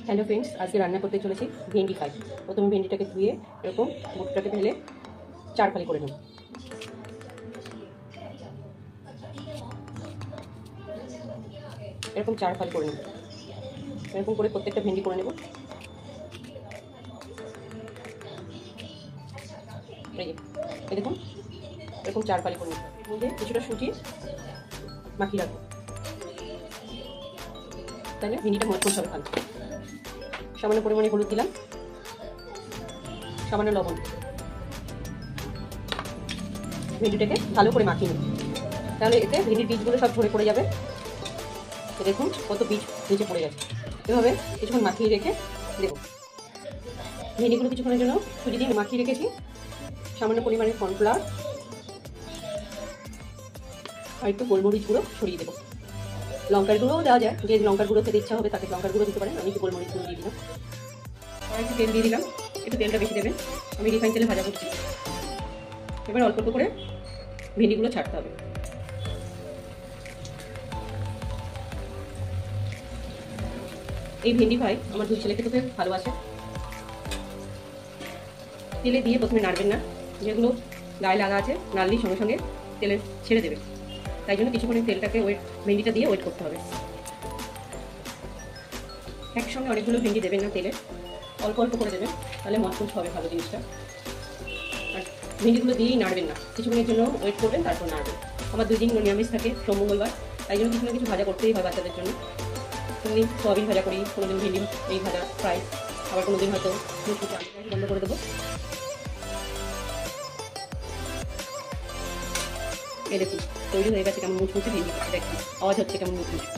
Hello friends, আজকে রান্না করতে চলেছি ভেন্ডি ফ্রাই। প্রথমে ভেন্ডিটাকে ধুয়ে এরকম বুটটাকে ফেলে 4 ফালি করে নেব। এরকম 4 ফালি করে নেব। এরকম করে প্রত্যেকটা ভেন্ডি করে নেব। এই দেখুন, এরকম 4 ফালি করে নেব। এর মধ্যে কিছুটা সুজি মাখিয়ে রাখবো, তাহলে ভেন্ডিটা মজবুত হবে ভালো। সামান্য পরিমাণে হলুদ দিলাম, সামান্য লবণ। ভেন্ডিটাকে ভালো করে মাখিয়ে নেব, তাহলে এতে ভেন্ডির বীজগুলো সব ঝরে পড়ে যাবে। দেখুন কত বীজ নিচে পড়ে গেছে। এভাবে কিছুক্ষণ মাখিয়ে রেখে দেবো। ভেন্ডিগুলো কিছুক্ষণের জন্য সুজি দিয়ে মাখিয়ে রেখেছি। সামান্য পরিমাণে কর্নফ্লাওয়ার আর একটু গোলমরিচ গুঁড়ো ছড়িয়ে দেবো। লঙ্কার গুঁড়োও দেওয়া যায়, যে লঙ্কার গুঁড়ো খেতে ইচ্ছা হবে তাকে লঙ্কার গুঁড়ো দিতে পারেন। আমি একটু গোলমরিচ গুঁড়ো দিয়ে দিলাম। আর একটু তেল দিয়ে দিলাম, একটু তেলটা বেশি দেবেন। আমি রিফাইন তেলে ভাজা করছি। এবার অল্প অল্প করে ভেন্ডিগুলো ছাড়তে হবে। এই ভেন্ডি ফ্রাই আমার দুই ছেলে খেতে ভালোবাসে। তেলে দিয়ে প্রথমে নাড়বেন না, যেগুলো গায়ে লাগা আছে নাড়লেই সঙ্গে সঙ্গে তেলে ছেড়ে দেবে। তাই জন্য কিছুক্ষণ তেলটাকে ভেন্ডিটা দিয়ে ওয়েট করতে হবে। একসঙ্গে অনেকগুলো ভেন্ডি দেবেন না তেলে, অল্প অল্প করে দেবেন, তাহলে মজবুত হবে ভালো জিনিসটা। আর ভেন্ডিগুলো দিয়েই নাড়বেন না, কিছুক্ষণের জন্য ওয়েট করবেন, তারপর নাড়বেন। আমার 2 দিন নিরামিষ থাকে, সোম মঙ্গলবার, তাই জন্য কিছু না কিছু ভাজা করতেই হয় বাচ্চাদের জন্য। কোনোদিন সয়াবিন ভাজা করি, কোনোদিন ভেন্ডি এই ভাজা ফ্রাই, আবার কোনোদিন হয়তো মুচমুচে আলু বন্ধ করে দেবো। এই দেখুন তৈরি হয়ে গেছে কেমন মুচমুচে ভেন্ডি। দেখুন আওয়াজ হচ্ছে কেমন মুচমুচে।